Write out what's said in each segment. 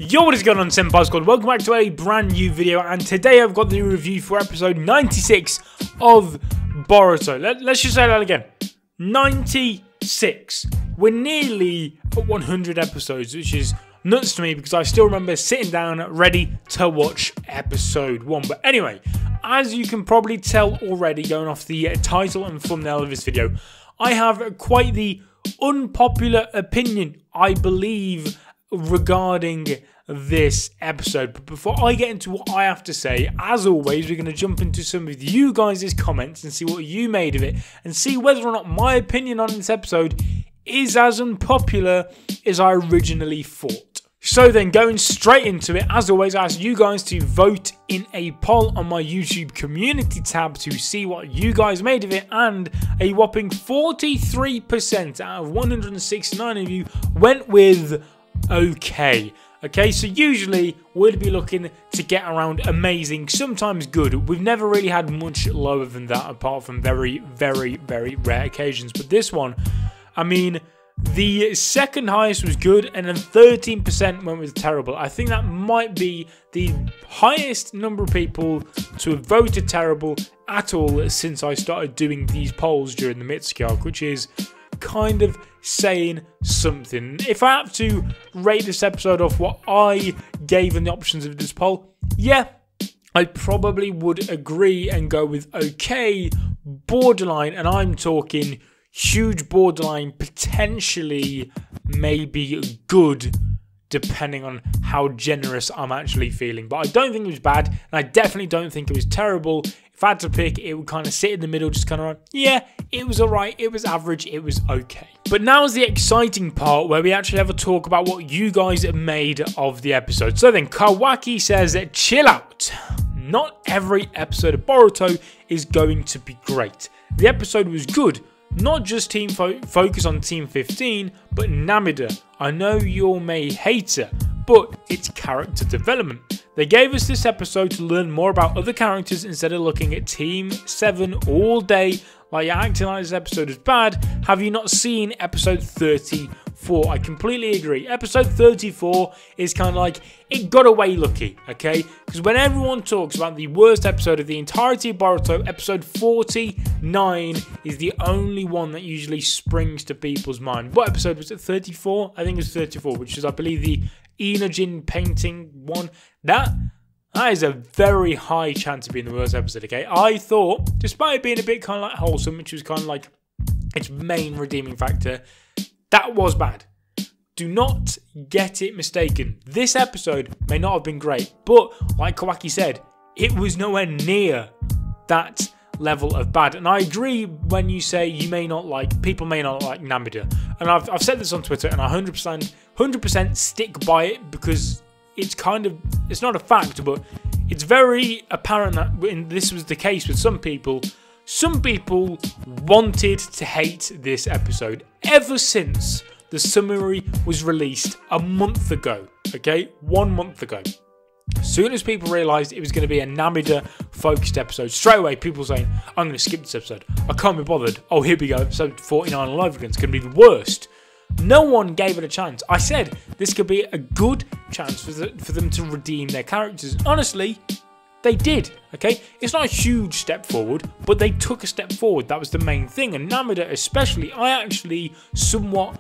Yo, what is going on, Senpai Squad? Welcome back to a brand new video, and today I've got the review for episode 96 of Boruto. Let's just say that again. 96. We're nearly at 100 episodes, which is nuts to me because I still remember sitting down ready to watch episode 1. But anyway, as you can probably tell already going off the title and thumbnail of this video, I have quite the unpopular opinion, I believe, regarding this episode. But before I get into what I have to say, as always, we're going to jump into some of you guys' comments and see what you made of it and see whether or not my opinion on this episode is as unpopular as I originally thought. So then, going straight into it, as always, I ask you guys to vote in a poll on my YouTube community tab to see what you guys made of it, and a whopping 43% out of 169 of you went with okay. Okay, so usually we'd be looking to get around amazing, sometimes good. We've never really had much lower than that apart from very, very, very rare occasions. But this one, I mean, the second highest was good, and then 13% went with terrible. I think that might be the highest number of people to have voted terrible at all since I started doing these polls during the Mitsuki arc, which is kind of saying something. If I have to rate this episode off what I gave in the options of this poll, yeah, I probably would agree and go with okay, borderline, and I'm talking huge borderline, potentially maybe good, depending on how generous I'm actually feeling. But I don't think it was bad, and I definitely don't think it was terrible. If I had to pick, it would kind of sit in the middle, just kind of like, yeah, it was alright, it was average, it was okay. But now is the exciting part where we actually have a talk about what you guys made of the episode. So then, Kawaki says, chill out. Not every episode of Boruto is going to be great. The episode was good. Not just team focus on Team 15, but Namida. I know you all may hate her, but it's character development. They gave us this episode to learn more about other characters instead of looking at Team 7 all day. Like, you're acting like this episode is bad. Have you not seen episode 34? I completely agree. Episode 34 is kind of like, it got away lucky, okay? Because when everyone talks about the worst episode of the entirety of Boruto, episode 49 is the only one that usually springs to people's mind. What episode was it? 34? I think it was 34, which is, I believe, the Inojin painting one. That is a very high chance of being the worst episode, okay? I thought, despite it being a bit kind of like wholesome, which was kind of like its main redeeming factor, that was bad. Do not get it mistaken. This episode may not have been great, but like Kawaki said, it was nowhere near that level of bad. And I agree when you say you may not like, people may not like Namida. And I've said this on Twitter, and I 100% stick by it because it's kind of, it's not a fact, but it's very apparent that this was the case with some people. Some people wanted to hate this episode ever since the summary was released a month ago, okay? 1 month ago. As soon as people realised it was going to be a Namida-focused episode, straight away people saying, I'm going to skip this episode. I can't be bothered. Oh, here we go, episode 49 all over again. It's going to be the worst. No one gave it a chance. I said this could be a good chance for them to redeem their characters. Honestly, they did, okay? It's not a huge step forward, but they took a step forward. That was the main thing. And Namida especially, I actually somewhat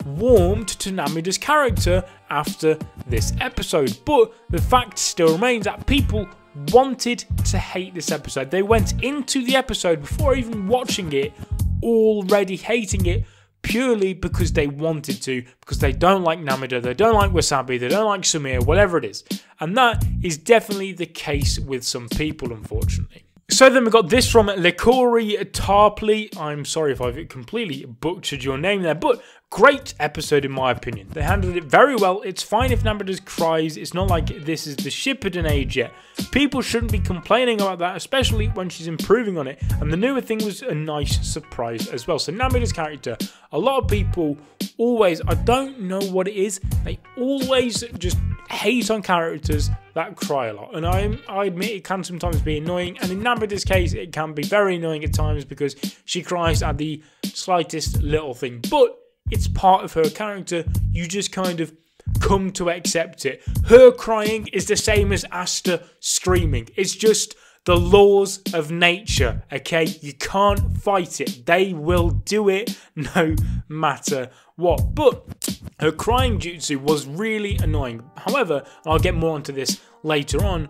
warmed to Namida's character after this episode. But the fact still remains that people wanted to hate this episode. They went into the episode before even watching it already hating it, purely because they wanted to, because they don't like Namida, they don't like Wasabi, they don't like Sumire, whatever it is. And that is definitely the case with some people, unfortunately. So then we got this from Lekori Tarpley. I'm sorry if I've completely butchered your name there, but great episode in my opinion. They handled it very well. It's fine if Namida cries. It's not like this is the Shippuden age yet. People shouldn't be complaining about that, especially when she's improving on it. And the newer thing was a nice surprise as well. So Namida's character, a lot of people always, I don't know what it is, they always just hate on characters that cry a lot. And I admit it can sometimes be annoying. And in Namida's case, it can be very annoying at times because she cries at the slightest little thing. But it's part of her character. You just kind of come to accept it. Her crying is the same as Asta screaming. It's just the laws of nature, okay? You can't fight it. They will do it no matter what. But her crying jutsu was really annoying. However, and I'll get more onto this later on,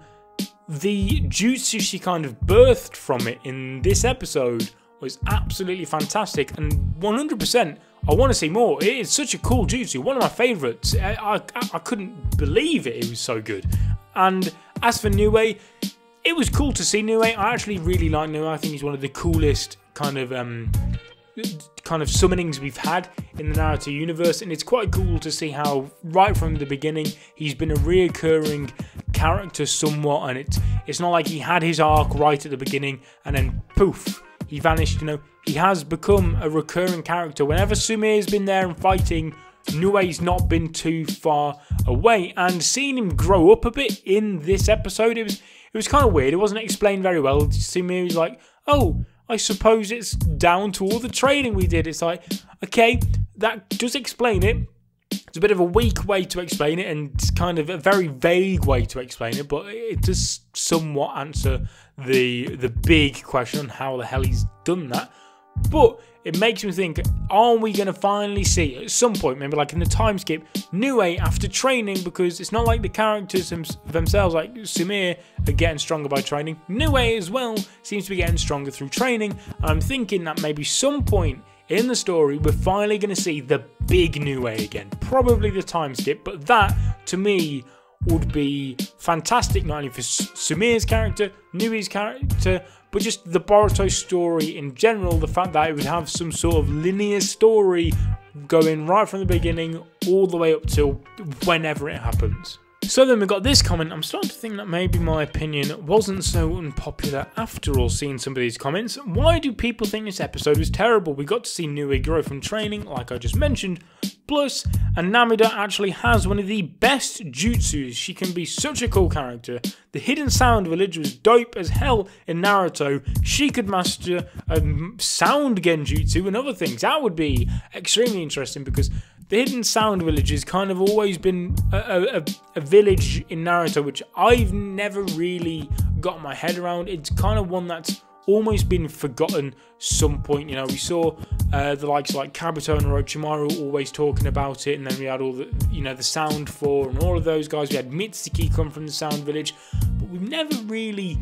the jutsu she kind of birthed from it in this episode was absolutely fantastic, and 100% I want to see more. It is such a cool jutsu, one of my favourites. I couldn't believe it was so good. And as for Nue, it was cool to see Nue. I actually really like Nue. I think he's one of the coolest kind of summonings we've had in the Naruto universe, and it's quite cool to see how right from the beginning he's been a reoccurring character somewhat, and it's not like he had his arc right at the beginning and then poof, he vanished. You know, he has become a recurring character. Whenever Sumir's been there and fighting, Nue's not been too far away, and seeing him grow up a bit in this episode, it was kind of weird. It wasn't explained very well. Sumir's like, oh, I suppose it's down to all the training we did. It's like, okay, that does explain it. It's a bit of a weak way to explain it, and it's kind of a very vague way to explain it, but it does somewhat answer the big question on how the hell he's done that. But it makes me think, are we going to finally see at some point, maybe like in the time skip, Nue after training? Because it's not like the characters themselves, like Sumir, are getting stronger by training. Nue as well seems to be getting stronger through training. And I'm thinking that maybe some point in the story, we're finally going to see the big Nue again. Probably the time skip, but that, to me, would be fantastic, not only for Sumir's character, Nue's character, but just the Boruto story in general. The fact that it would have some sort of linear story going right from the beginning all the way up till whenever it happens. So then we got this comment. I'm starting to think that maybe my opinion wasn't so unpopular after all, seeing some of these comments. Why do people think this episode was terrible? We got to see Nue grow from training, like I just mentioned. Plus, and Namida actually has one of the best jutsus. She can be such a cool character. The Hidden Sound Village was dope as hell in Naruto. She could master a sound genjutsu and other things. That would be extremely interesting, because the Hidden Sound Village has kind of always been a village in Naruto which I've never really got my head around. It's kind of one that's almost been forgotten some point. You know, we saw the likes of like Kabuto and Orochimaru always talking about it, and then we had all the, you know, the Sound 4 and all of those guys. We had Mitsuki come from the Sound Village, but we've never really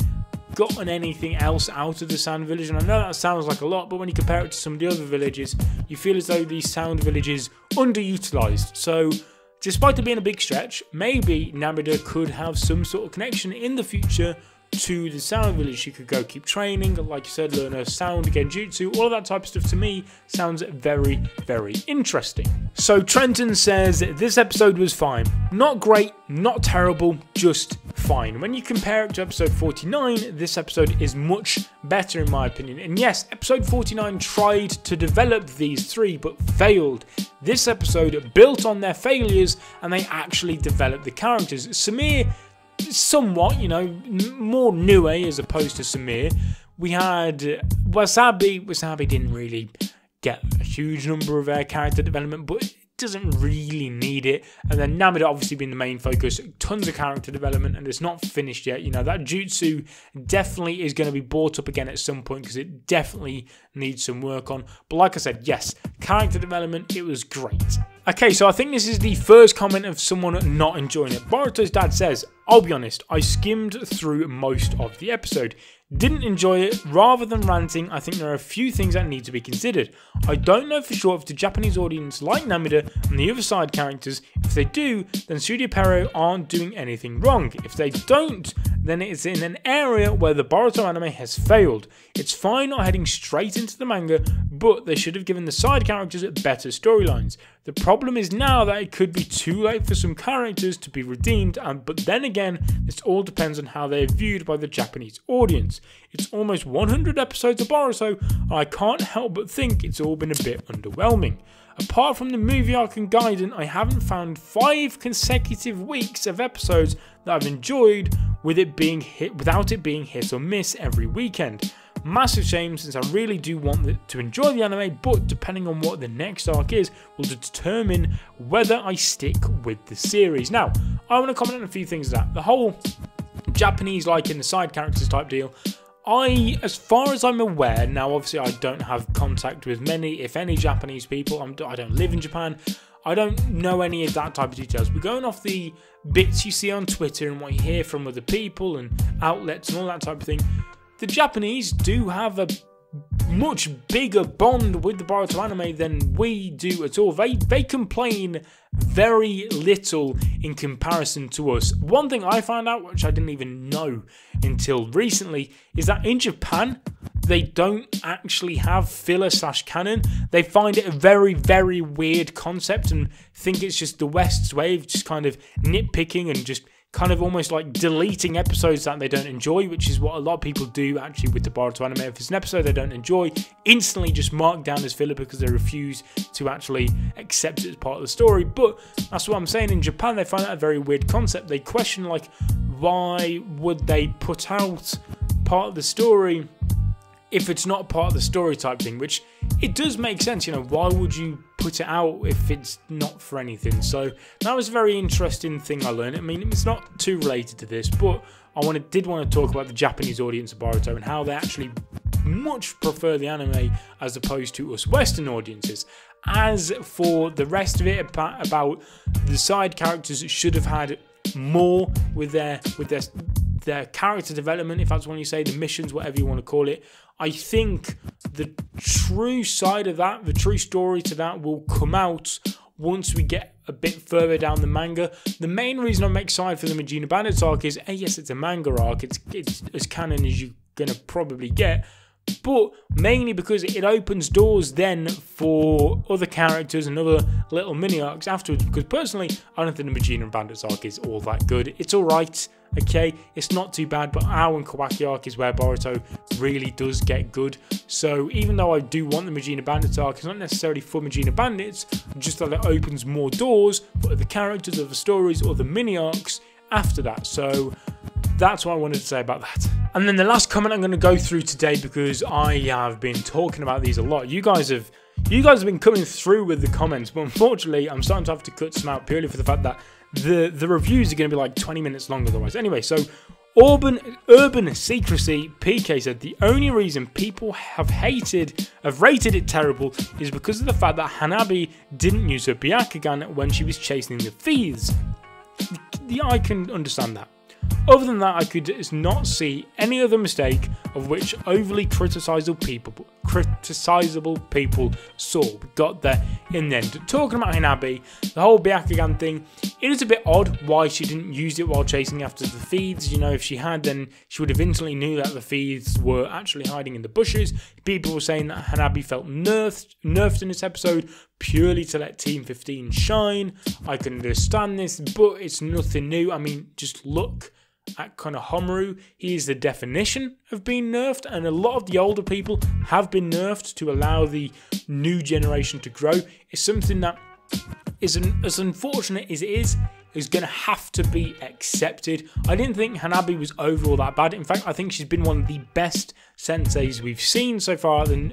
gotten anything else out of the Sound Village. And I know that sounds like a lot, but when you compare it to some of the other villages, you feel as though these Sound Villages underutilized. So despite it being a big stretch, maybe Namida could have some sort of connection in the future to the Sound Village. She could go keep training, like you said, learn her sound genjutsu, all of that type of stuff. To me sounds very, very interesting. So Trenton says this episode was fine, not great, not terrible, just fine. When you compare it to episode 49, this episode is much better in my opinion. And yes, episode 49 tried to develop these three but failed. This episode built on their failures and they actually developed the characters. Sumir, somewhat, you know, more Nue as opposed to Sumir. We had Wasabi. Wasabi didn't really get a huge number of character development, but it doesn't really need it. And then Namida obviously being the main focus, tons of character development, and it's not finished yet. You know, that jutsu definitely is going to be brought up again at some point because it definitely needs some work on. But like I said, yes, character development, it was great. Okay, so I think this is the first comment of someone not enjoying it. Boruto's dad says, I'll be honest, I skimmed through most of the episode. Didn't enjoy it. Rather than ranting, I think there are a few things that need to be considered. I don't know for sure if the Japanese audience like Namida and the other side characters. If they do, then Studio Pierrot aren't doing anything wrong. If they don't, then it's in an area where the Boruto anime has failed. It's fine not heading straight into the manga, but they should have given the side characters better storylines. The problem is now that it could be too late for some characters to be redeemed, but then again, this all depends on how they're viewed by the Japanese audience. It's almost 100 episodes of Boruto, and I can't help but think it's all been a bit underwhelming. Apart from the movie arc and Gaiden, I haven't found 5 consecutive weeks of episodes that I've enjoyed without it being hit or miss every weekend. Massive shame, since I really do want to enjoy the anime, but depending on what the next arc is will determine whether I stick with the series. Now, I want to comment on a few things that the whole Japanese like in the side characters type deal. As far as I'm aware, now obviously I don't have contact with many, if any, Japanese people. I don't live in Japan. I don't know any of that type of details. But going off the bits you see on Twitter and what you hear from other people and outlets and all that type of thing, the Japanese do have a much bigger bond with the Boruto anime than we do at all. They complain very little in comparison to us. One thing I found out, which I didn't even know until recently, is that in Japan they don't actually have filler / canon. They find it a very, very weird concept and think it's just the West's way of just kind of nitpicking and just kind of almost like deleting episodes that they don't enjoy, which is what a lot of people do actually with the Boruto anime. If it's an episode they don't enjoy, instantly just mark down as filler because they refuse to actually accept it as part of the story. But that's what I'm saying, in Japan they find that a very weird concept. They question like, why would they put out part of the story if it's not part of the story type thing, which it does make sense, you know, why would you put it out if it's not for anything? So that was a very interesting thing I learned. I mean, it's not too related to this, but I did want to talk about the Japanese audience of Boruto and how they actually much prefer the anime as opposed to us Western audiences. As for the rest of it, about the side characters should have had more with their character development, if that's what you say, the missions, whatever you want to call it. I think the true side of that, the true story to that, will come out once we get a bit further down the manga. The main reason I'm excited for the Majina Bandits arc is, yes, it's a manga arc, it's as canon as you're going to probably get, but mainly because it opens doors then for other characters and other little mini arcs afterwards, because personally I don't think the Majina Bandits arc is all that good. It's alright, okay, it's not too bad, but Ao and Kawaki arc is where Boruto really does get good. So even though I do want the Majina Bandits arc, it's not necessarily for Majina Bandits, just that it opens more doors for other characters, other stories, or the mini arcs after that. So that's what I wanted to say about that. And then the last comment I'm going to go through today, because I have been talking about these a lot. You guys have been coming through with the comments, but unfortunately I'm starting to have to cut some out purely for the fact that the reviews are going to be like 20 minutes long otherwise. Anyway, so Urban Secrecy PK said the only reason people have rated it terrible is because of the fact that Hanabi didn't use her Byakugan when she was chasing the thieves. I can understand that. Other than that, I could not see any other mistake of which overly criticisable people saw. We got there in the end. Talking about Hanabi, the whole Byakugan thing, it is a bit odd why she didn't use it while chasing after the thieves. You know, if she had, then she would have instantly knew that the thieves were actually hiding in the bushes. People were saying that Hanabi felt nerfed in this episode purely to let Team 15 shine. I can understand this, but it's nothing new. I mean, just look at Konohamaru. He is the definition of being nerfed, and a lot of the older people have been nerfed to allow the new generation to grow. It's something that is as unfortunate as it is going to have to be accepted. I didn't think Hanabi was overall that bad. In fact, I think she's been one of the best senseis we've seen so far in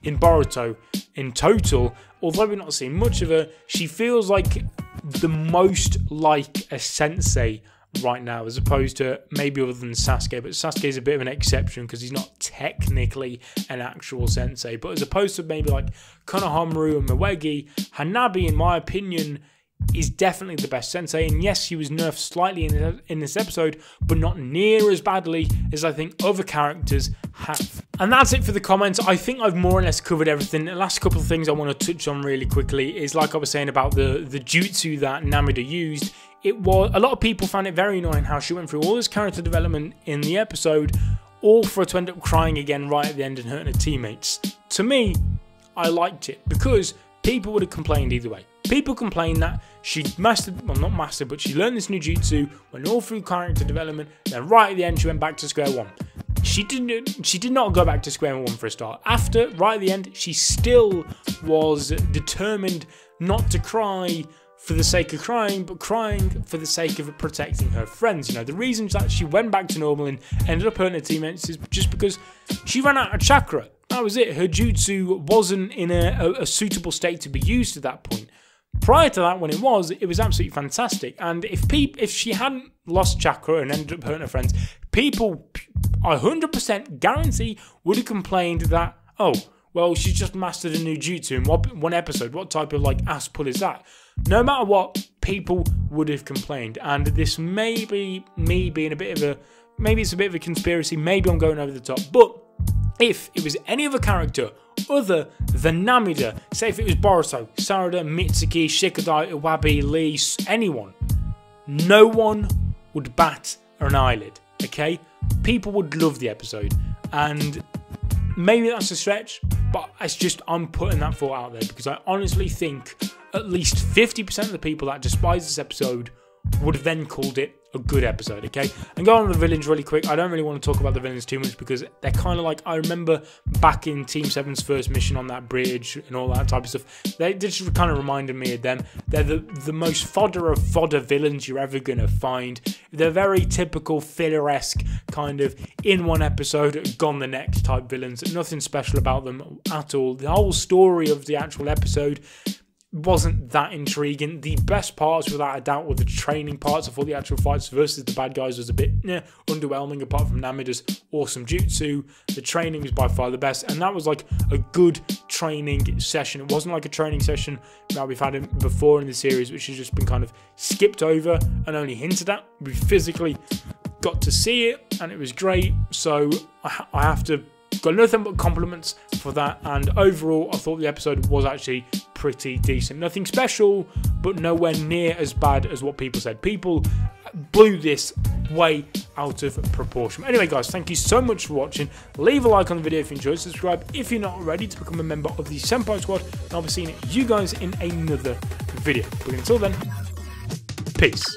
Boruto in total. Although we're not seeing much of her, she feels like the most like a sensei right now, as opposed to maybe other than Sasuke. But Sasuke is a bit of an exception because he's not technically an actual sensei. But as opposed to maybe like Konohamaru and Moegi, Hanabi, in my opinion, is definitely the best sensei. And yes, she was nerfed slightly in this episode, but not near as badly as I think other characters have. And that's it for the comments. I think I've more or less covered everything. The last couple of things I want to touch on really quickly is, like I was saying about the jutsu that Namida used. A lot of people found it very annoying how she went through all this character development in the episode, all for her to end up crying again right at the end and hurting her teammates. To me, I liked it because people would have complained either way. People complained that she mastered, well, not mastered, but she learned this new jutsu, went all through character development, then right at the end she went back to square one. She did not go back to square one for a start. After, right at the end, she still was determined not to cry for the sake of crying, but crying for the sake of protecting her friends. You know, the reasons that she went back to normal and ended up hurting her teammates is just because she ran out of chakra. That was it. Her jutsu wasn't in a suitable state to be used at that point. Prior to that, when it was absolutely fantastic. And if she hadn't lost chakra and ended up hurting her friends, people, 100% guarantee, would have complained that, oh, well, she's just mastered a new jutsu in one episode. What type of like ass pull is that? No matter what, people would have complained. And this may be me being a bit of a, maybe it's a bit of a conspiracy. Maybe I'm going over the top. But if it was any other character other than Namida, say if it was Boruto, Sarada, Mitsuki, Shikadai, Iwabi, Lee, anyone, no one would bat an eyelid, okay? People would love the episode, and maybe that's a stretch, but it's just, I'm putting that thought out there because I honestly think at least 50% of the people that despise this episode would have then called it a good episode, okay? And going on the villains really quick, I don't really want to talk about the villains too much because they're kind of like, I remember back in Team 7's first mission on that bridge and all that type of stuff, they just kind of reminded me of them. They're the most fodder of fodder villains you're ever going to find. They're very typical filler-esque kind of in one episode, gone the next type villains. Nothing special about them at all. The whole story of the actual episode wasn't that intriguing. The best parts, without a doubt, were the training parts of all the actual fights versus the bad guys was a bit underwhelming, apart from Namida's awesome jutsu. The training was by far the best, and that was like a good training session. It wasn't like a training session that we've had before in the series, which has just been kind of skipped over and only hinted at. We physically got to see it, and it was great, so I have to got nothing but compliments for that. And overall, I thought the episode was actually pretty decent. Nothing special, but nowhere near as bad as what people said. People blew this way out of proportion. Anyway, guys, thank you so much for watching. Leave a like on the video if you enjoyed. Subscribe if you're not already to become a member of the Senpai Squad. And I'll be seeing you guys in another video. But until then, peace.